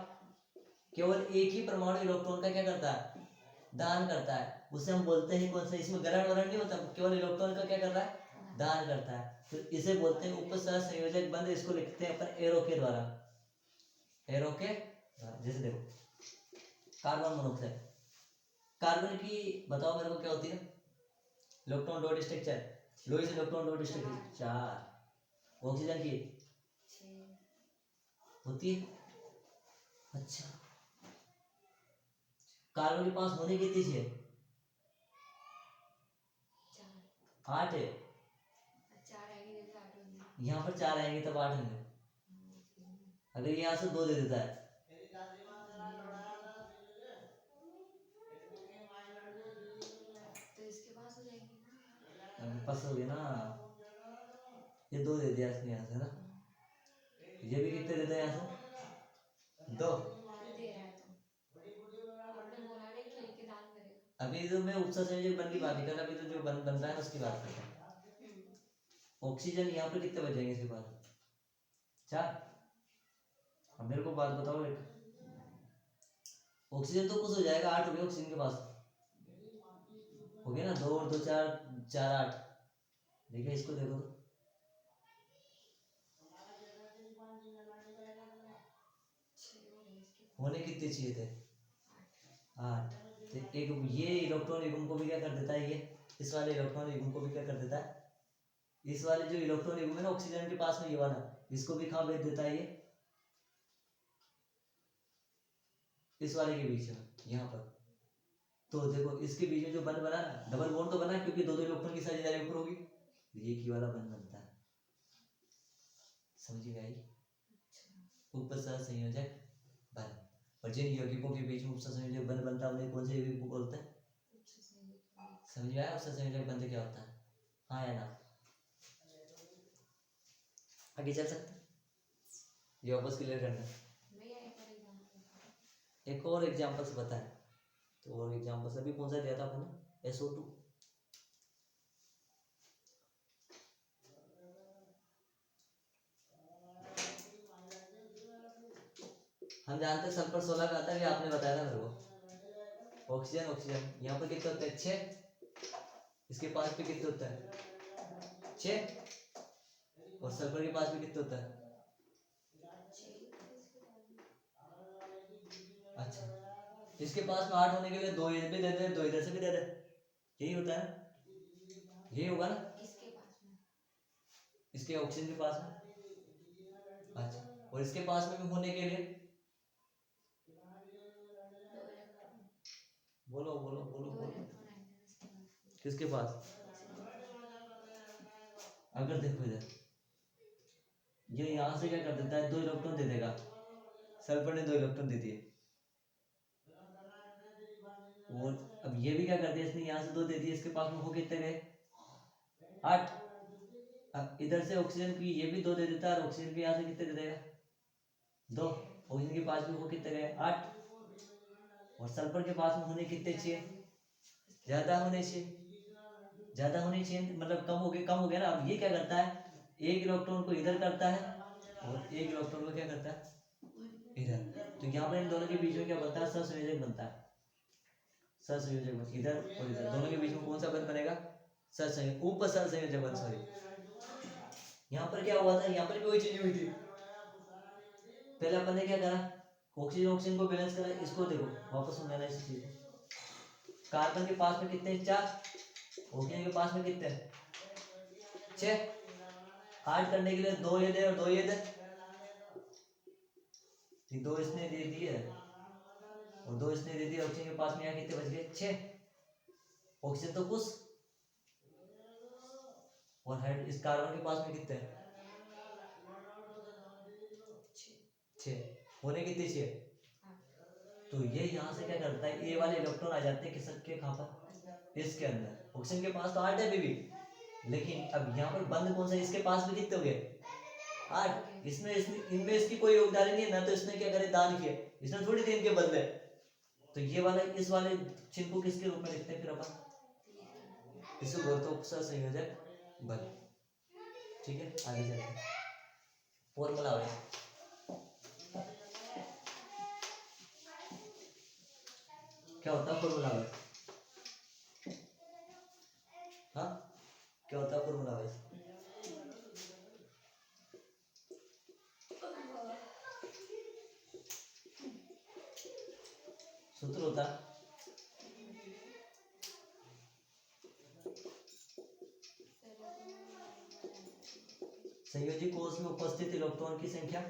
केवल एक ही परमाणु इलेक्ट्रॉन का क्या करता है, दान करता है। उसे हम बोलते हैं कौन सा, इसमें ग्रहण वरण नहीं होता, केवल इलेक्ट्रॉन का क्या कर रहा है, दान करता है। तो इसे बोलते हैं उपसहसंयोजक बंध। इसको लिखते हैं अपन एरो के द्वारा, एरो के। जैसे देखो कार्बन मोनोऑक्साइड, कार्बन की बताओ मेरे को क्या होती है, electron dot structure, Lewis electron dot structure 4। Oxygen की होती है। अच्छा, कार्बन के पास होने कितनी चाहिए, 8 है। यहाँ पर 4 आएंगे तब 8 होंगे। अगर यहाँ से 2 दे देता है तो इसके पास हो जाएंगे, पास हो गया ना। ये 2 दे दिया इसने यहाँ से ना, ये भी कितने देते हैं यहाँ से, 2 दे रहा है। तो अभी जो मैं उपसहसंयोजक बंध की बात नहीं कर रहा, अभी तो जो बन रहा है उसकी बात कर रहा हूँ। ऑक्सीजन यहाँ पे कितने बच जाएंगे इसके पास, 4। अब मेरे को बात बताओ, एक ऑक्सीजन तो कुछ हो जाएगा, 8 हो गया ऑक्सीजन के पास, हो गया ना। 2 और 2 4, 4 8। देखिए इसको देखो तो, होने कितने चाहिए थे, 8। तो एक ये इलेक्ट्रॉन युग्म को भी क्या कर देता है, ये इस वाले इलेक्ट्रॉन युग्म को भी क्या कर देता है, इस वाले जो इलेक्ट्रॉन युग्म है ना ऑक्सीजन के पास में ये वाला, इसको भी कहाँ भेज देता है, ये इस वाले के बीच में यहाँ पर। तो देखो इसके बीच में जो बंध बना ना, डबल बॉन्ड तो बना क्योंकि दो इलेक्ट्रॉन की साझेदारी ऊपर होगी, ये की वाला बंध बनता है। समझ में आई, उपसहसंयोजक बंध। और जिन यौगिकों के बीच में उपसहसंयोजक बंध बनता है उन्हें कौन से यौगिक बोलते हैं, समझ में आया उपसहसंयोजक बंध क्या होता है, हाँ या ना। आगे चल सकते, ये वापस क्लियर करना। एक और एग्जांपल से बताएं, तो और एग्जांपल अभी कौन सा दिया था आपने, SO2। हम जानते हैं सल्फर 16 का आता है, आपने बताया था मेरे को। ऑक्सीजन, ऑक्सीजन यहाँ पर कितने होते हैं, 6। इसके पास पे कितने होता है, 6। और सल्फर के पास भी कितने होता है, अच्छा। इसके पास में 8 होने के लिए 2 इधर भी दे दे, 2 इधर से भी दे दे, यही होता है, यही होगा ना। किसके पास में, इसके ऑक्सीजन के पास में, अच्छा। और इसके पास में भी होने के लिए, बोलो बोलो बोलो बोलो, किसके पास, अगर देखो इधर ये यहाँ से क्या कर देता है, 2 इलेक्ट्रॉन दे देगा, सल्फर ने 2 इलेक्ट्रॉन दे दिए। और अब ये भी क्या कर दिया इसने, यहाँ से 2 दे दिए, इसके पास में हो कितने गए, 8। अब इधर से ऑक्सीजन की ये भी 2 दे देता है और ऑक्सीजन भी यहाँ से कितने दे देगा 2। ऑक्सीजन के पास भी वो कितने गए 8 और सल्फर के पास में होने कितने चाहिए ज्यादा होने चाहिए मतलब कम हो गया ना। अब ये क्या करता है एक इलेक्ट्रॉन को इधर करता है और एक इलेक्ट्रॉन को क्या करता है इधर। तो यहाँ पर इन दोनों के बीच में क्या बनता है सहसंयोजक बनता है। सहसंयोजक इधर और इधर दोनों के बीच में कौन सा बंध बनेगा सहसंयोजक उप सहसंयोजक बंध। सॉरी यहाँ पर क्या हुआ था यहाँ पर भी वही चीज हुई थी। पहले अपन ने क्या करा ऑक्सीजन ऑक्सीजन को बैलेंस करा। इसको देखो वापस सुनना इस चीज कार्बन के पास में कितने 4 ऑक्सीजन के पास में कितने 6। 8 करने के लिए 2 ये दे और 2 ये दे 2 इसने दे दिए और 2 इसने दे दिए। ऑक्सीजन के पास में यहाँ कितने बच गए 6। ऑक्सीजन तो कुछ और हाइड इस कार्बन के पास में कितने 6 होने कितने 6। तो ये यहाँ से क्या करता है ये वाले इलेक्ट्रॉन आ जाते हैं किसके कहाँ पर इसके अंदर। ऑक्सीजन के पास तो 8 है अभी भी लेकिन अब यहाँ पर बंद कौन सा इसके पास भी कितने हो गए 8। इसमें इनमें इसकी कोई योगदान नहीं है ना। तो इसने क्या करे दान किया इसने थोड़ी देर के बदले। तो ये वाला इस वाले चिन्ह को किसके रूप में लिखते हैं फिर अपन इसे बोलते सहसंयोजक बल। ठीक है आगे चलते हैं फॉर्मूला है क्या होता है फॉर्मूला है हाँ क्या होता है फॉर्मूला है सूत्र होता संयोजी कोष में उपस्थित इलेक्ट्रॉन की संख्या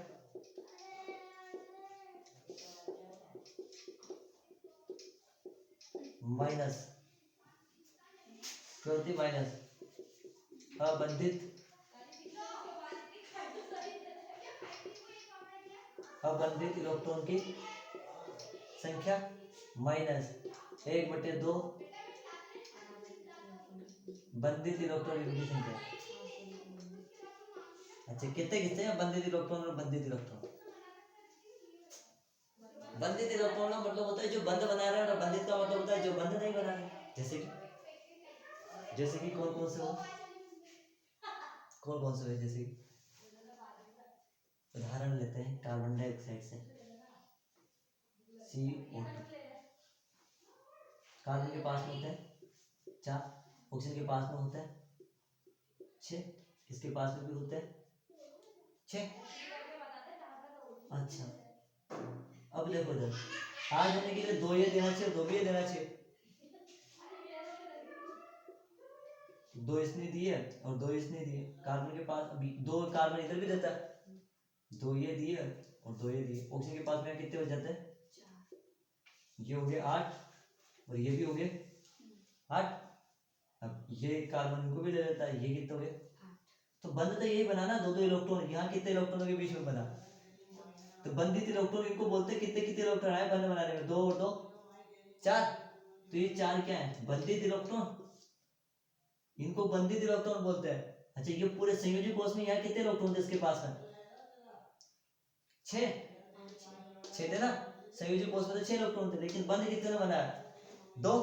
माइनस माइनस अबंधित इलेक्ट्रॉन की संख्या माइनस 1/2 बंधित इलेक्ट्रॉन की संख्या। अच्छा कितने कितने हैं बंधित इलेक्ट्रॉन और बंधित इलेक्ट्रॉन। बंधित इलेक्ट्रॉन का मतलब होता है जो बंध बना रहे हैं और बंधित का मतलब होता है जो बंध नहीं बना रहे। जैसे कि कौन कौन से है जैसे उदाहरण लेते हैं कार्बन डाइऑक्साइड से CO2 कार्बन के पास में होता है 4 ऑक्सीजन के पास में होता है 6 इसके पास में भी होता है 6। अच्छा अब देखो इधर 8 होने के लिए 2 ये देना चाहिए 2 भी ये देना चाहिए। 2 इसने दिए और 2 इसने दिए। कार्बन के पास अभी 2 कार्बन इधर भी देता है 2 ये दिए और 2 ये दिए। ऑक्सीजन के पास में कितने हो जाते हैं ये हो गए 8 और ये भी हो गए 8। अब ये कार्बन इनको भी दे देता है ये कितने हो गए। तो बंध तो यही बना ना 2 इलेक्ट्रॉन। यहाँ कितने इलेक्ट्रॉनों के बीच में बना तो बंधित इलेक्ट्रॉन इनको बोलते हैं कितने कितने इलेक्ट्रॉन आए बंध बनाने में 2 और 2 4। तो ये 4 क्या है बंधित इलेक्ट्रॉन इनको बंधित इलेक्ट्रॉन बोलते हैं। अच्छा ये पूरे संयोजी कोष में यहाँ कितने इलेक्ट्रॉन थे इसके पास में 6 थे ना। संयोजी कोष में तो 6 इलेक्ट्रॉन थे लेकिन बंध कितने ने बनाया 2।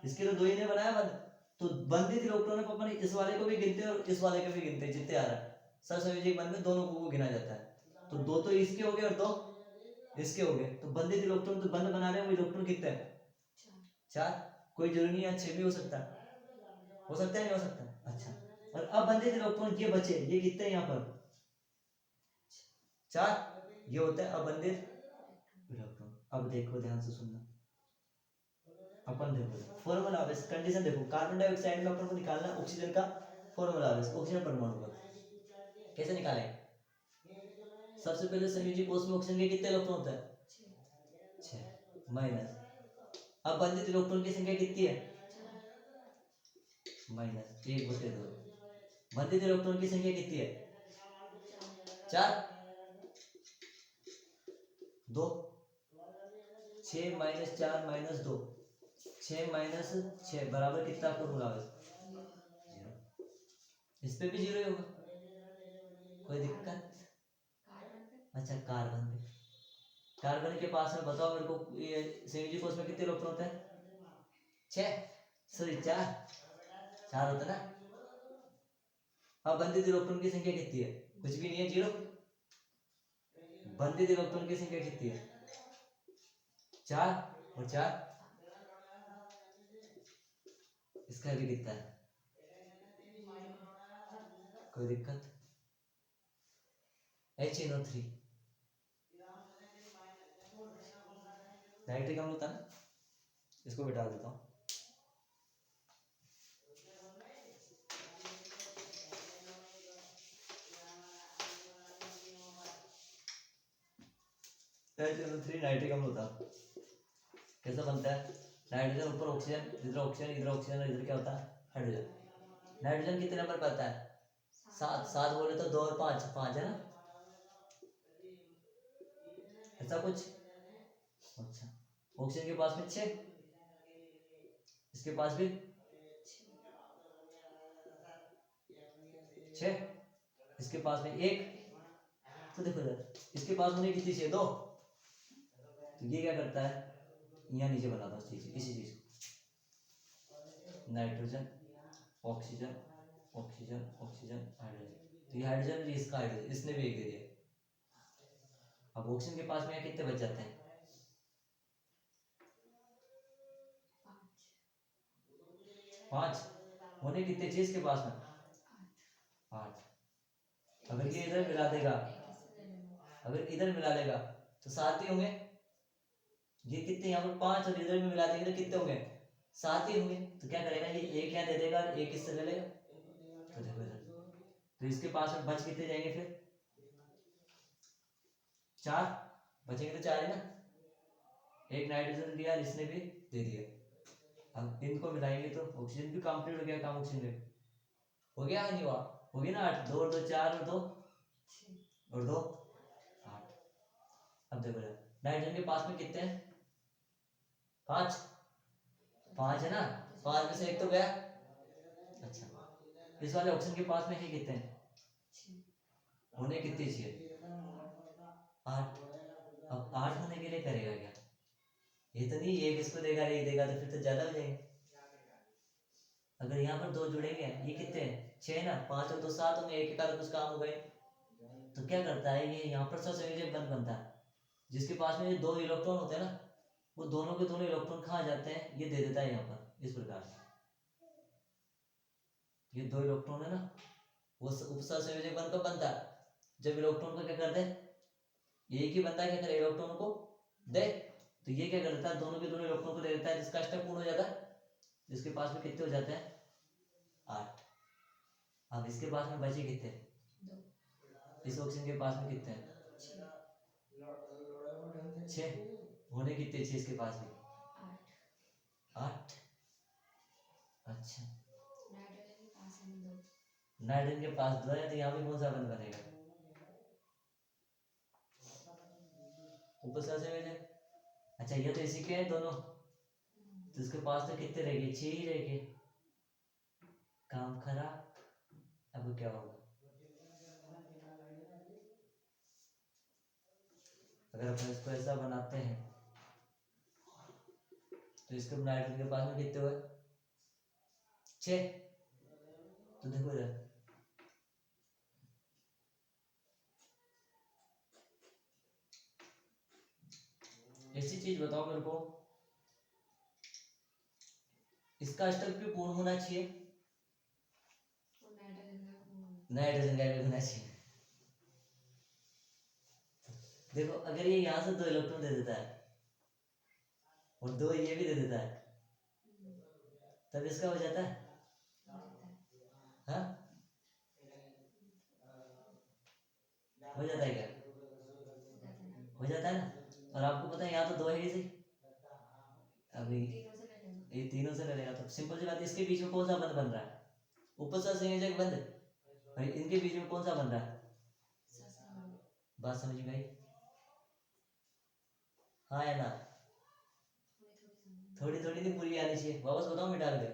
इसके लिए 2 ही ने बनाया बंध। तो बंधित इलेक्ट्रॉन को अपन इस वाले को भी गिनते हैं और इस वाले को भी गिनते हैं जितने आ रहा है। सहसंयोजक बंध में दोनों को गिना जाता है। तो 2 तो इसके हो गए और 2 इसके हो गए। तो बंधित इलेक्ट्रॉन तो बंध बना रहे हैं वो इलेक्ट्रॉन कितने हैं 4। कोई जरूरी नहीं है 6 भी हो सकता है नहीं हो सकता। अच्छा और अब बंधित इलेक्ट्रॉन ये बचे ये कितने हैं यहाँ पर 4 ये होता है अबंधित इलेक्ट्रॉन। अब देखो ध्यान से सुनना अपन देखो फॉर्मूला कंडीशन देखो कार्बन डाइऑक्साइड में अपन को निकालना है ऑक्सीजन का फॉर्मूला ऑक्सीजन परमाणु का कैसे निकालें। सबसे पहले संयोजी कोष में ऑक्सीजन के कितने इलेक्ट्रॉन होता है 6 माइनस अब बंधित इलेक्ट्रॉन की संख्या कितनी है माइनस 1/2 बंधित इलेक्ट्रॉन की संख्या कितनी है 4 2 6 - 4 - 2 6 - 6 बराबर कितना फॉर्मूला है इस पे भी जीरो ही होगा, कोई दिक्कत? अच्छा कार्बन पे, कार्बन के पास में बताओ मेरे को, ये संयोजी कोष में कितने इलेक्ट्रॉन होते हैं? 6, सॉरी 4 होता है ना। अब बंधित इलेक्ट्रॉन की संख्या कितनी है? कुछ भी नहीं है, 0। बंधित इलेक्ट्रॉन की संख्या कितनी है? 4 और 4, इसका भी कितना है? कोई दिक्कत? HNO3 नाइट्रिक अम्ल होता है ना, इसको बिठा देता हूँ। HNO3 नाइट्रिक अम्ल होता है। कैसा बनता है? नाइट्रोजन ऊपर ऑक्सीजन, इधर ऑक्सीजन, इधर ऑक्सीजन और इधर क्या होता है? हाइड्रोजन। नाइट्रोजन कितने नंबर पर आता है? 7 बोले तो 2 और 5, 5 है ना, ऐसा कुछ। अच्छा, ऑक्सीजन के पास में 6, इसके पास भी 6, इसके पास में 1। तो देखो इधर, इसके पास होने कितनी चाहिए? 2। तो ये क्या करता है, यहाँ नीचे बनाता हूँ इसी चीज को, nitrogen oxygen oxygen oxygen hydrogen, तो ये हाइड्रोजन, इसका हाइड्रोजन, इसने भी 1 दे दिया। अब ऑक्सीजन के पास में कितने बच जाते हैं? 5 होने कितने चाहिए इसके पास में? 8। अगर ये इधर मिला देगा, अगर इधर मिला लेगा तो 7 ही होंगे। ये कितने, यहाँ पर 5 और इधर में मिला देंगे तो कितने होंगे? 7 ही होंगे। तो क्या करेगा, ये 1 यहाँ दे देगा और 1 इससे ले लेगा। तो देखो इधर, तो इसके पास में बच कितने जाएंगे फिर? 4 बचेंगे, तो 4 है ना। 1 नाइट्रोजन दिया, इसने भी दे दिया। अब इनको मिलाएंगे तो ऑक्सीजन भी कंप्लीट हो गया काम, ऑक्सीजन हो गया नहीं हुआ? हो गया ना। 8 2 और 2 4 और 2 और 2 8। अब देखो नाइट्रोजन के पास में कितने हैं? 5 है ना, 5 में से 1 तो गया। अच्छा, इस वाले ऑक्सीजन के पास में है कितने हैं? होने कितने चाहिए? 8। अब 8 होने के लिए करेगा क्या? ये तो नहीं, एक इसको देगा, एक देगा, तो फिर तो ज्यादा हो जाएंगे। अगर यहाँ पर 2 जुड़ेंगे, ये कितने हैं? 6 ना, 5 और 2 7 होंगे, एक का कुछ काम हो गए। तो क्या करता है ये, यहाँ पर सहसंयोजक बंध बनता है, जिसके पास में ये 2 इलेक्ट्रॉन होते हैं ना, वो दोनों के दोनों इलेक्ट्रॉन कहाँ जाते हैं? ये दे देता है यहाँ पर, इस प्रकार से। ये 2 इलेक्ट्रॉन है ना, वो उपसहसंयोजक बंध कब बनता है? जब इलेक्ट्रॉन को क्या करते हैं, एक ही बंदा क्या करे, इलेक्ट्रॉन को दे। तो ये क्या करता है, दोनों के दोनों इलेक्ट्रॉन को दे देता है, जिसका अष्टक पूर्ण हो जाता है। जिसके पास में कितने हो जाते हैं? 8। अब इसके पास में बचे कितने? 2। इस ऑक्सीजन के पास में कितने हैं? 6 होने कितने चाहिए इसके पास में? 8। अच्छा, नाइट्रोजन के पास 2 है, तो यहाँ पे कौन सा बंध बनेगा? उपसहसंयोजक। अच्छा, ये तो इसी के हैं दोनों, तो इसके पास तो कितने रहेंगे? 6 ही रहेंगे। काम खराब। अब क्या होगा, अगर अपन इसको ऐसा बनाते हैं तो इसके नाइट्रोजन के पास में कितने हुए? 6। तो देखो इधर, ऐसी चीज बताओ मेरे को, इसका अष्टक भी पूर्ण होना चाहिए, नाइट्रोजन का भी होना चाहिए। देखो अगर ये यहाँ से 2 इलेक्ट्रॉन दे देता है और 2 ये भी दे देता है, तब इसका हो जाता है। हाँ, हो जाता है क्या? हो जाता है ना। और आपको पता है यहाँ तो 2 है ही सही, अभी ये तीनों से लड़ेगा, तो सिंपल सी बात है, इसके बीच में कौन सा बंध बन रहा है? उपसहसंयोजक बंध। भाई इनके बीच में कौन सा बन रहा है? बात समझ में आई? हाँ या ना? थोड़ी थोड़ी नहीं, पूरी आनी चाहिए। वापस बताओ, मिटा दे।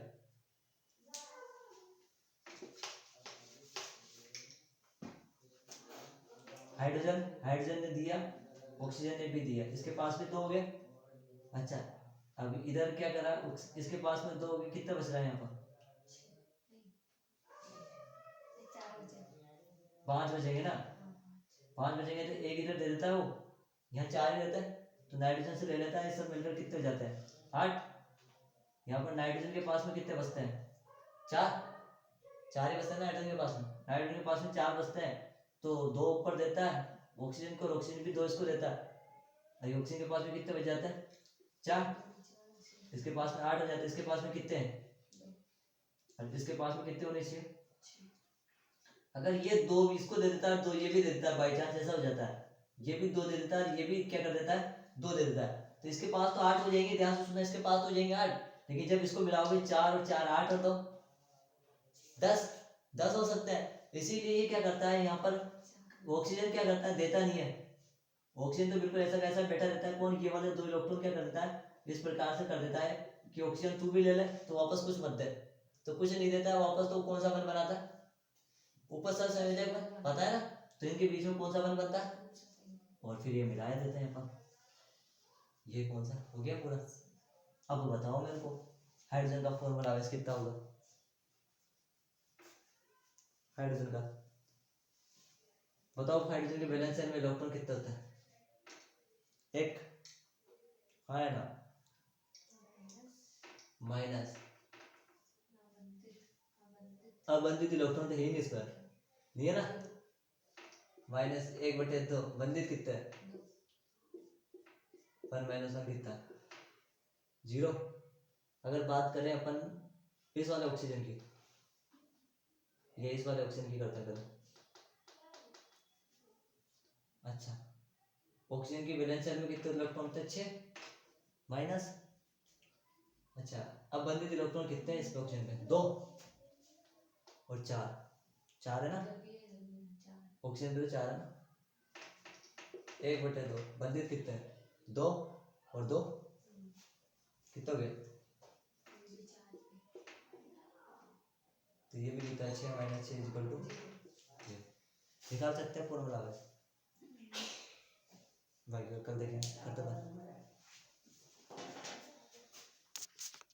हाइड्रोजन हाइड्रोजन ने दिया, ऑक्सीजन ने भी दिया, इसके पास में 2 हो गए। अच्छा अब इधर क्या करा, इसके पास में 2 हो गए, कितना बच रहा है यहाँ पर? 5 बचेंगे ना, 5 बचेंगे तो एक इधर दे देता है, वो यहाँ 4 ही रहता है, तो नाइट्रोजन से ले लेता है, सब मिलकर कितने हो जाते हैं? 8। यहाँ पर नाइट्रोजन के पास में कितने बचते हैं? 4 ही बचते हैं नाइट्रोजन के पास में, नाइट्रोजन के पास में 4 बचते हैं, तो 2 ऊपर देता है ऑक्सीजन को, ऑक्सीजन भी 2 इसको देता है, ऑक्सीजन के पास में कितने बच जाते हैं? 4। इसके पास में 8 हो जाते हैं, इसके पास में कितने हैं? और इसके पास में कितने होने चाहिए? अगर ये 2 इसको दे देता है, 2 ये भी दे देता है, बाई चांस ऐसा हो जाता है, ये भी 2 दे देता है, ये भी क्या कर देता है? 2 दे देता है, तो इसके पास तो 8 हो जाएंगे, ध्यान से सुनना, इसके पास तो हो जाएंगे 8, लेकिन जब इसको मिलाओगे 4 और 4 8 और 2 10 हो सकते हैं। इसीलिए ये क्या करता है, यहाँ पर ऑक्सीजन क्या करता है? देता नहीं है, ऑक्सीजन तो बिल्कुल ऐसा कैसा बैठा रहता है, कौन? ये वाले 2 इलेक्ट्रॉन क्या कर देता है, इस प्रकार से कर देता है कि ऑक्सीजन तू भी ले ले, तो वापस कुछ मत दे, तो कुछ नहीं देता है वापस, तो कौन सा बंध बनाता है? ऊपर सर संयोजक बंध, पता है ना, तो इनके बीच में कौन सा बंध बनता है? और फिर ये मिलाया देते हैं अपन, ये कौन सा हो गया पूरा। अब बताओ मेरे को, हाइड्रोजन का फॉर्मूला कितना होगा हाइड्रोजन का? बताओ हाइड्रोजन के वैलेंस शेल में इलेक्ट्रॉन कितना होता है? 1, हाँ है ना, माइनस अबंधित इलेक्ट्रॉन तो है ही नहीं इस पर, नहीं है ना, -1/2 बंधित कितना है? 1 - 1 कितना? 0। अगर बात करें अपन इस वाले ऑक्सीजन की, ये इस वाले ऑक्सीजन की करते हैं। अच्छा ऑक्सीजन की वैलेंस शेल में कितने इलेक्ट्रॉन थे? 6 माइनस, अच्छा अब बंधित इलेक्ट्रॉन कितने हैं इस ऑक्सीजन में? 2 और 4 है ना, ऑक्सीजन पे तो 4 है ना, 1/2 बंधित कितने हैं? 2 और 2 कितना हो गया? तो ये भी लिखा है 6 - 6 = निकाल सकते हैं फॉर्मूला, भाई कल देखेंगे,